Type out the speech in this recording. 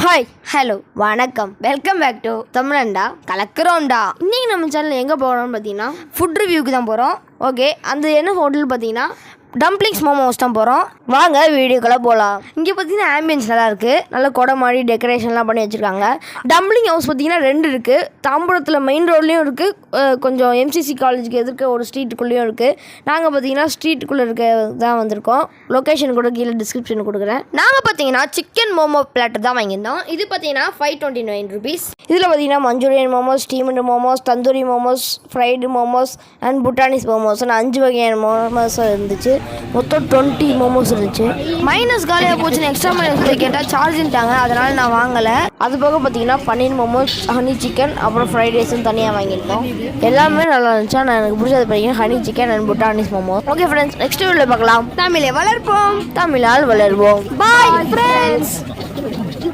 Hi hello வணக்கம் welcome back to தமிழண்டா கலக்குறோம்டா. இன்றைக்கி நம்ம சேனல் எங்கே போகிறோம்னு பார்த்தீங்கன்னா ஃபுட் ரிவ்யூக்கு தான் போகிறோம். ஓகே, அந்த என்ன ஹோட்டல் பார்த்தீங்கன்னா டம்ப்ளிங்ஸ் மோமோஸ் தான் போகிறோம். வாங்க வீடியோக்குள்ளே போகலாம். இங்கே பார்த்தீங்கன்னா ஆம்பியன்ஸ் நல்லா இருக்குது. நல்ல கொடை மாதிரி டெக்கரேஷன்லாம் பண்ணி வச்சுருக்காங்க. டம்ப்ளிங் ஹவுஸ் பார்த்தீங்கன்னா 2 இருக்குது. தாம்பரத்தில் மெயின் ரோட்லேயும் இருக்குது, கொஞ்சம் எம்சிசி காலேஜுக்கு எதிர்க்க ஒரு ஸ்ட்ரீட்டுக்குள்ளேயும் இருக்குது. நாங்கள் பார்த்தீங்கன்னா ஸ்ட்ரீட்டுக்குள்ளே இருக்க தான் வந்திருக்கோம். லொக்கேஷன் கூட கீழே டிஸ்கிரிப்ஷன் கொடுக்குறேன். நாங்கள் பார்த்தீங்கன்னா சிக்கன் மோமோ பிளாட்டர் தான் வாங்கியிருந்தோம். இது பார்த்தீங்கன்னா 529 rupees. இதில் பார்த்தீங்கன்னா Manchurian momos, steamed momos, tandoori momos, fried momos and புட்டானிஸ் மோமோஸ் 5 வகையான மோமோஸ் இருந்துச்சு. மொத்தம் 20 மோமோஸ் இருந்துச்சு. மைனஸ் காலியாக போச்சுன்னு எக்ஸ்ட்ரா மைனஸ் கேட்டால் சார்ஜின்ட்டாங்க, அதனால் நான் வாங்கலை. அது போக பார்த்தீங்கன்னா பன்னீர் மோமோஸ், ஹனி சிக்கன், அப்புறம் ஃப்ரைட் ரைஸும் தனியாக வாங்கியிருக்கோம். எல்லாமே நல்லா இருந்துச்சா. நான் எனக்கு பிடிச்சது பார்த்தீங்கன்னா ஹனி சிக்கன் அண்ட் புட்டானிஸ் மோமோஸ். ஓகே ஃப்ரெண்ட்ஸ், நெக்ஸ்ட் வீடியோவில் பார்க்கலாம். தமிழை வளர்ப்போம், தமிழால் வளர்வோம். Bye friends.